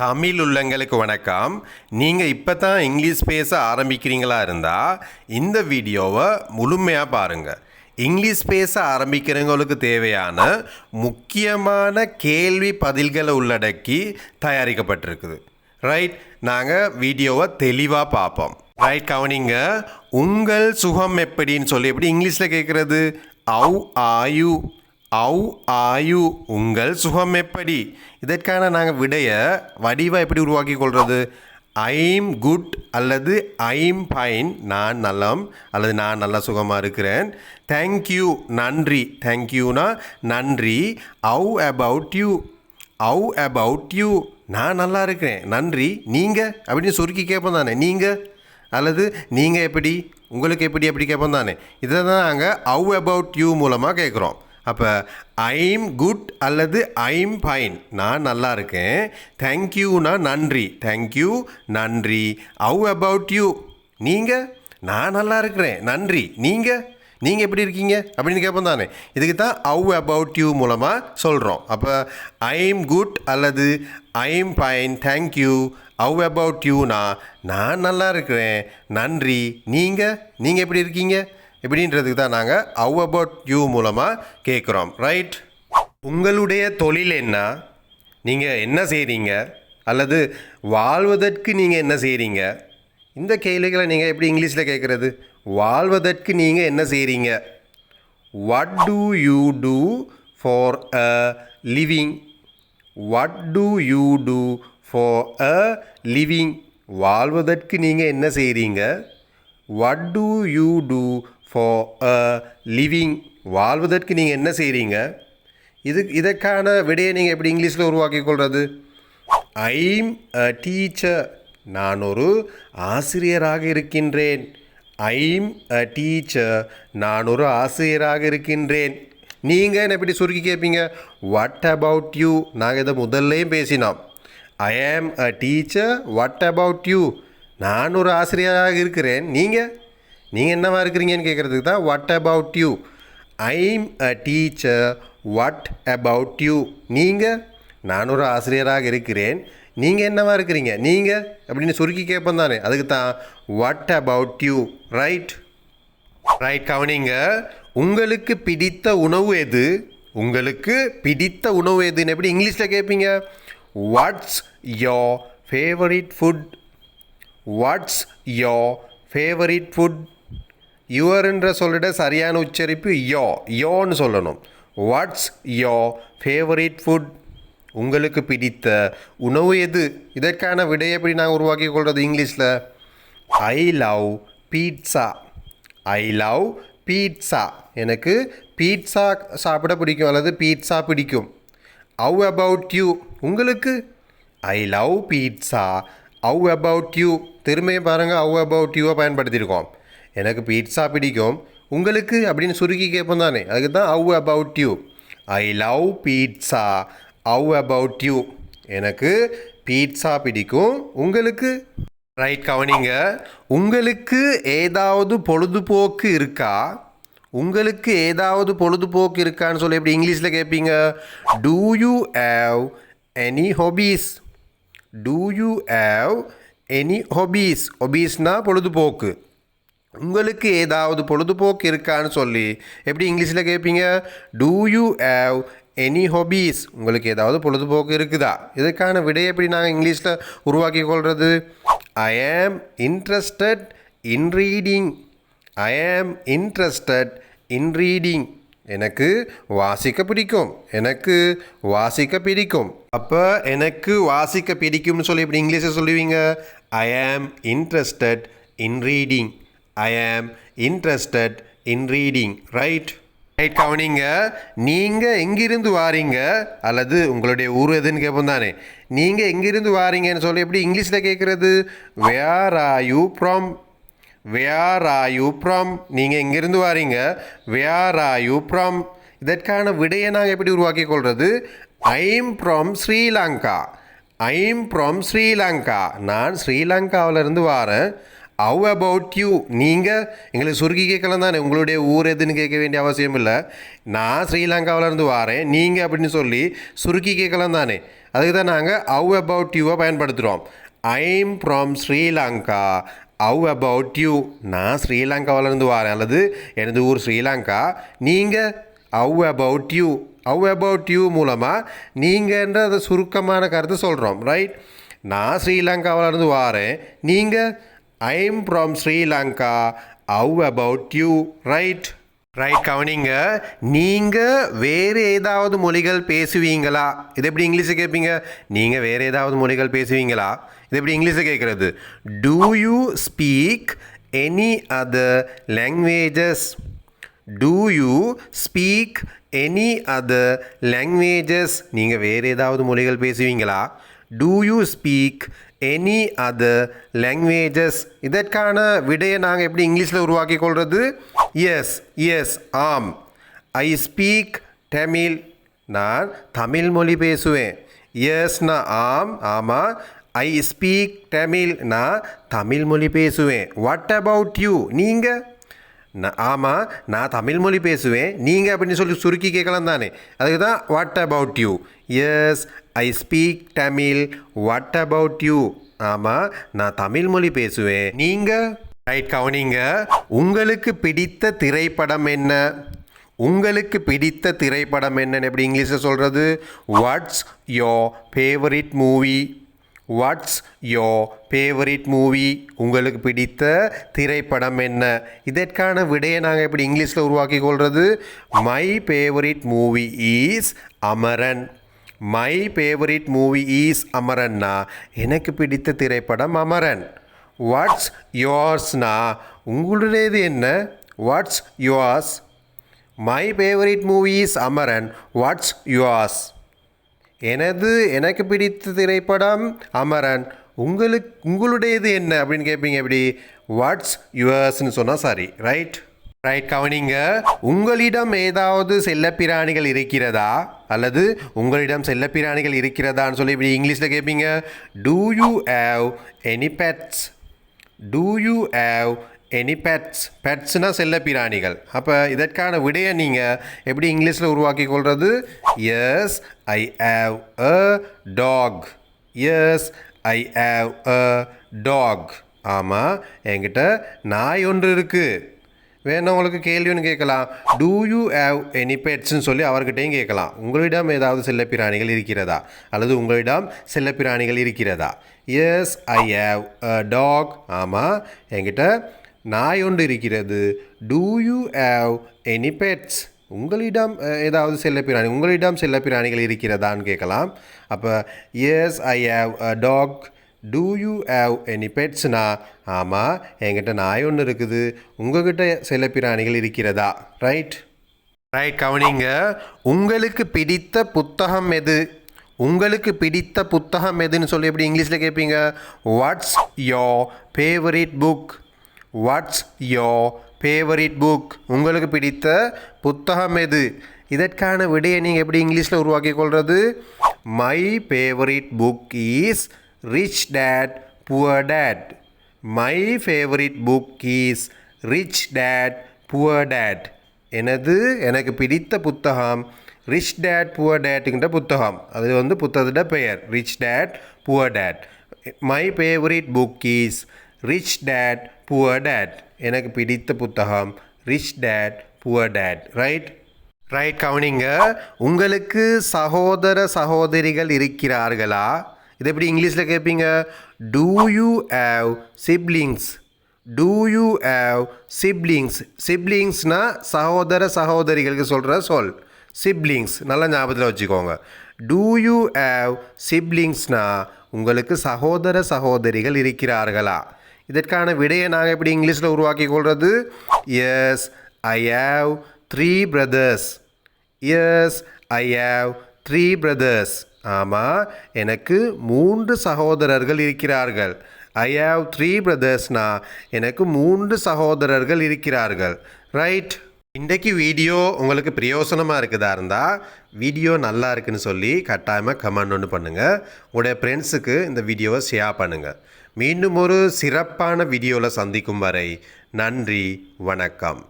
தமிழ் உள்ளங்களுக்கு வணக்கம். நீங்கள் இப்போ தான் இங்கிலீஷ் பேச ஆரம்பிக்கிறீங்களா இருந்தால் இந்த வீடியோவை முழுமையாக பாருங்கள். இங்கிலீஷ் பேச ஆரம்பிக்கிறவங்களுக்கு தேவையான முக்கியமான கேள்வி பதில்களை உள்ளடக்கி தயாரிக்கப்பட்டிருக்குது. ரைட், நாங்கள் வீடியோவை தெளிவாக பார்ப்போம். ரைட், கவனிங்க. உங்கள் சுகம் எப்படின்னு சொல்லி எப்படி இங்கிலீஷில் கேட்குறது? How are you? How are you? உங்கள் சுகம் எப்படி? இதற்கான நாங்கள் விடைய வடிவாக எப்படி உருவாக்கி கொள்வது? ஐம் குட் அல்லது ஐம் ஃபைன், நான் நலம் அல்லது நான் நல்ல சுகமாக இருக்கிறேன். தேங்க்யூ, நன்றி. தேங்க்யூனா நன்றி. Have about you? Have about you? நான் நல்லா இருக்கிறேன், நன்றி. நீங்கள் அப்படின்னு சுருக்கி கேட்போம் தானே, நீங்கள் அல்லது நீங்கள் எப்படி, உங்களுக்கு எப்படி அப்படி கேட்போம் தானே. இதை தான் நாங்கள் ஹவ் அபவுட் யூ மூலமாக கேட்குறோம். அப்போ ஐம் குட் அல்லது ஐம் ஃபைன், நான் நல்லா இருக்கேன். தேங்க்யூனா நன்றி. தேங்க்யூ, நன்றி. Have about you? நீங்கள்? நான் நல்லா இருக்கிறேன், நன்றி. நீங்கள் எப்படி இருக்கீங்க அப்படின்னு கேட்போம் தானே. இதுக்கு தான் ஹவ் அபவுட் யூ மூலமாக சொல்கிறோம். அப்போ ஐம் குட் அல்லது I'm fine, thank you. How about யூனா நான் நல்லா இருக்கிறேன், நன்றி. நீங்கள் எப்படி இருக்கீங்க எப்படின்றதுக்கு தான் நாங்கள் ஹவ் அபவுட் யூ மூலமாக கேட்குறோம். ரைட், உங்களுடைய தொழில் என்ன? நீங்கள் என்ன செய்கிறீங்க? அல்லது வாழ்வதற்கு நீங்கள் என்ன செய்கிறீங்க? இந்த கேள்விகளை நீங்கள் எப்படி இங்கிலீஷில் கேட்குறது? வாழ்வதற்கு நீங்கள் என்ன செய்கிறீங்க? What do you do for a living? What do you do for a living? வாழ்வதற்கு நீங்கள் என்ன செய்கிறீங்க? What do you do for a living? வாழ்வதற்கு நீங்கள் என்ன செய்கிறீங்க? இதற்கான விடையை நீங்கள் எப்படி இங்கிலீஷில் உருவாக்கி கொள்வது? ஐம் அ டீச்சர், நான் ஒரு ஆசிரியராக இருக்கின்றேன். ஐம் அ டீச்சர், நான் ஒரு ஆசிரியராக இருக்கின்றேன். நீங்கள் என்ன எப்படி சுருக்கி கேட்பீங்க? What about you? நாங்கள் இதை முதல்லையும் பேசினோம். ஐ ஆம் அ டீச்சர், வாட் அபவுட் யூ? நான் ஒரு ஆசிரியராக இருக்கிறேன். நீங்கள் என்னவா இருக்கிறீங்கன்னு கேட்குறதுக்கு தான் what about you. I'm a teacher, what about you? நான் ஒரு ஆசிரியராக இருக்கிறேன். நீங்கள் என்னவா இருக்கிறீங்க? நீங்கள் அப்படின்னு சுருக்கி கேட்போம் தானே, அதுக்கு தான் வாட் அபவுட் யூ. ரைட், கவனிங்க. உங்களுக்கு பிடித்த உணவு எது? உங்களுக்கு பிடித்த உணவு எதுன்னு எப்படி இங்கிலீஷில் கேட்பீங்க? What's your favourite food? What's your favourite food? யுவர்ன்ற சொல்லிட சரியான உச்சரிப்பு யோன்னு சொல்லணும். What's your favourite food? உங்களுக்கு பிடித்த உணவு எது? இதற்கான விடையை எப்படி நாங்கள் உருவாக்கி கொள்வது இங்கிலீஷில்? I love pizza. I love pizza, எனக்கு பீட்சா சாப்பிட பிடிக்கும் அல்லது பீட்சா பிடிக்கும். How about you? உங்களுக்கு? I love pizza. How about you? திரும்பியும் பாருங்கள், ஹவ் அபவுட் யூவை பயன்படுத்தியிருக்கோம். எனக்கு பீட்சா பிடிக்கும், உங்களுக்கு அப்படின்னு சுருக்கி கேட்போம் தானே, அதுக்கு தான் have about you. I love pizza. How about you? எனக்கு பீட்சா பிடிக்கும், உங்களுக்கு? ரைட், கவனிங்க. உங்களுக்கு ஏதாவது பொழுதுபோக்கு இருக்கா? உங்களுக்கு ஏதாவது பொழுதுபோக்கு இருக்கான்னு சொல்லி எப்படி இங்கிலீஷில் கேட்பீங்க? Do you have any hobbies? Do you have any hobbies? ஹாபீஸ்னால் பொழுதுபோக்கு. உங்களுக்கு ஏதாவது பொழுதுபோக்கு இருக்கான்னு சொல்லி எப்படி இங்கிலீஷில் கேட்பீங்க? Do you have any hobbies? உங்களுக்கு ஏதாவது பொழுதுபோக்கு இருக்குதா? இதுக்கான விடையை எப்படி நாங்கள் இங்கிலீஷில் உருவாக்கி கொள்வது? ஐ ஆம் இன்ட்ரெஸ்டட் இன் ரீடிங். ஐ ஆம் இன்ட்ரெஸ்டட் இன் ரீடிங். எனக்கு வாசிக்க பிடிக்கும், எனக்கு வாசிக்க பிடிக்கும். அப்போ எனக்கு வாசிக்க பிடிக்கும்னு சொல்லி எப்படி இங்கிலீஷில் சொல்லுவீங்க? ஐ ஆம் இன்ட்ரெஸ்டட் இன் ரீடிங். ஐ ஆம் இன்ட்ரெஸ்டட் இன் ரீடிங். ரைட், கவனிங்க. நீங்கள் எங்கிருந்து வாரீங்க அல்லது உங்களுடைய ஊர் எதுன்னு கேட்போம் தானே. நீங்கள் எங்கிருந்து வாரீங்கன்னு சொல்லி எப்படி இங்கிலீஷில் கேட்குறது? Where are you from? Where are you from? நீங்கள் எங்கிருந்து வாரீங்க? Where are you from? இதற்கான விடையை நாங்கள் எப்படி உருவாக்கி கொள்வது? I'm from Sri Lanka. I'm from Sri Lanka, நான் ஸ்ரீலங்காவிலேருந்து வாரேன். Have about you? நீங்கள் எங்களுக்கு சுருக்கி கேட்கலாம் தானே, உங்களுடைய ஊர் எதுன்னு கேட்க வேண்டிய அவசியம் இல்லை. நான் ஸ்ரீலங்காவிலேருந்து வாரேன், நீங்கள் அப்படின்னு சொல்லி சுருக்கி கேட்கலாம் தானே, அதுக்கு தான் நாங்கள் ஹவ் அபவுட் யூவை பயன்படுத்துகிறோம். I am from Sri Lanka. Have about you. நான் ஸ்ரீலங்காவிலேருந்து வரேன், அல்லது எனது ஊர் ஸ்ரீலங்கா. நீங்கள் have about you. Have about you மூலமாக நீங்கள்ன்ற அதை சுருக்கமான கருத்து சொல்கிறோம். ரைட். நான் ஸ்ரீலங்காவிலேருந்து வரேன், நீங்கள் I am from Sri Lanka. Have about you. Right. Right. கவனிங்க. நீங்கள் வேறு ஏதாவது மொழிகள் பேசுவீங்களா? இது எப்படி இங்கிலீஷில் கேட்பீங்க? நீங்கள் வேறு ஏதாவது மொழிகள் பேசுவீங்களா? இது எப்படி இங்கிலீஷில் கேட்குறது? Do you speak any other languages? Do you speak any other languages? நீங்கள் வேறு ஏதாவது மொழிகள் பேசுவீங்களா? Do you speak any other languages? இதற்கான விடையை நாங்கள் எப்படி இங்கிலீஷில் உருவாக்கி கொள்வது? எஸ் எஸ் ஆம். ஐ ஸ்பீக் தமிழ். நான் தமிழ் மொழி பேசுவேன். எஸ்னா ஆம், ஆமாம். ஐ ஸ்பீக் தமிழ். நான் தமிழ் மொழி பேசுவேன். What about you? நீங்கள்? ஆமாம், நான் தமிழ் மொழி பேசுவேன். நீங்கள் அப்படின்னு சொல்லி சுருக்கி கேட்கலாம் தானே, அதுக்கு தான் what about you. Yes I speak Tamil. What about you? ஆமாம், நான் தமிழ் மொழி பேசுவேன். நீங்கள்? ரைட். கவனிங்க. உங்களுக்கு பிடித்த திரைப்படம் என்ன? உங்களுக்கு பிடித்த திரைப்படம் என்னன்னு எப்படி இங்கிலீஷில் சொல்கிறது? Watts your favourite movie? Watts your favourite movie? உங்களுக்கு பிடித்த திரைப்படம் என்ன? இதற்கான விடையை நாங்கள் எப்படி இங்கிலீஷில் உருவாக்கி கொள்வது? My favourite movie is Amaran. My favourite movie is அமரன்னா எனக்கு பிடித்த திரைப்படம் அமரன். வாட்ஸ் யோர்ஸ்னா உங்களுடையது என்ன? What's yours? My favourite movie is Amaran. What's yours? எனக்கு பிடித்த திரைப்படம் அமரன். உங்களுடையது என்ன அப்படின்னு கேட்பீங்க. எப்படி? வாட்ஸ் யுவர்ஸ்ன்னு சொன்னால் சரி. ரைட். ரைட். கவனிங்க. உங்களிடம் ஏதாவது செல்லப்பிராணிகள் இருக்கிறதா? அல்லது உங்களிடம் செல்லப்பிராணிகள் இருக்கிறதான்னு சொல்லி இப்படி இங்கிலீஷில் கேட்பீங்க. Do you have any pets? Do you have any pets? பெட்ஸ்னால் செல்லப்பிராணிகள். அப்போ இதற்கான விடையை நீங்கள் எப்படி இங்கிலீஷில் உருவாக்கி கொள்வது? Yes I have a dog. Yes I have a dog. ஆமாம், என்கிட்ட நாய் ஒன்று இருக்குது. வேணா உங்களுக்கு கேள்வி ஒன்று கேட்கலாம். டூ யூ ஹேவ் எனி பெட்ஸ்ன்னு சொல்லி அவர்கிட்டையும் கேட்கலாம். உங்களிடம் ஏதாவது செல்லப்பிராணிகள் இருக்கிறதா? அல்லது உங்களிடம் செல்லப்பிராணிகள் இருக்கிறதா? Yes I have a dog. ஆமாம், என்கிட்ட நாய் ஒன்று இருக்கிறது. Do you have any pets? உங்களிடம் ஏதாவது உங்களிடம் செல்லப்பிராணிகள் இருக்கிறதான்னு கேட்கலாம். அப்போ yes I have a dog. Do you have any பெட்ஸ்னா ஆமாம், என்கிட்ட நாய் ஒன்று இருக்குது. உங்கள்கிட்ட செல்லப்பிராணிகள் இருக்கிறதா? ரைட். ரைட். கவனிங்க. உங்களுக்கு பிடித்த புத்தகம் எது? உங்களுக்கு பிடித்த புத்தகம் எதுன்னு சொல்லி எப்படி இங்கிலீஷில் கேட்பீங்க? What's your favourite book? Watts your favourite book? உங்களுக்கு பிடித்த புத்தகம் எது? இதற்கான விடையை நீங்கள் எப்படி இங்கிலீஷில் உருவாக்கி கொள்வது? My favourite book is Rich Dad Poor Dad. My favourite book is Rich Dad Poor Dad. எனக்கு பிடித்த புத்தகம் ரிச் டேட் புவர் டேட்டுங்கிற புத்தகம். அது புத்தகத்தோட பெயர் Rich Dad Poor Dad. My favourite book is Rich Dad Poor Dad. எனக்கு பிடித்த புத்தகம் Rich Dad Poor Dad. Right. Right. கவனிங்க. உங்களுக்கு சகோதர சகோதரிகள் இருக்கிறார்களா? இது எப்படி இங்கிலீஷில் கேட்பீங்க? Do you have siblings? Do you have siblings? சிப்ளிங்ஸ்னால் சகோதர சகோதரிகளுக்கு சொல்கிற சொல். சிப்ளிங்ஸ் நல்லா ஞாபகத்தில் வச்சுக்கோங்க. டூ யூ ஹேவ் சிப்ளிங்ஸ்னால் உங்களுக்கு சகோதர சகோதரிகள் இருக்கிறார்களா? இதற்கான விடையை நாங்கள் எப்படி இங்கிலீஷில் உருவாக்கி கொள்வது? Yes I have 3 brothers. Yes I have 3 brothers. ஆமாம், எனக்கு 3 சகோதரர்கள் இருக்கிறார்கள். ஐ ஹேவ் 3 brothersனா எனக்கு 3 சகோதரர்கள் இருக்கிறார்கள். ரைட். இன்றைக்கு வீடியோ உங்களுக்கு பிரயோசனமாக இருக்குதா இருந்தால் வீடியோ நல்லா இருக்குன்னு சொல்லி கட்டாயமாக கமெண்ட் ஒன்று பண்ணுங்கள். உங்களுடைய ஃப்ரெண்ட்ஸுக்கு இந்த வீடியோவை ஷேர் பண்ணுங்கள். மீண்டும் ஒரு சிறப்பான வீடியோவில் சந்திக்கும் வரை நன்றி, வணக்கம்.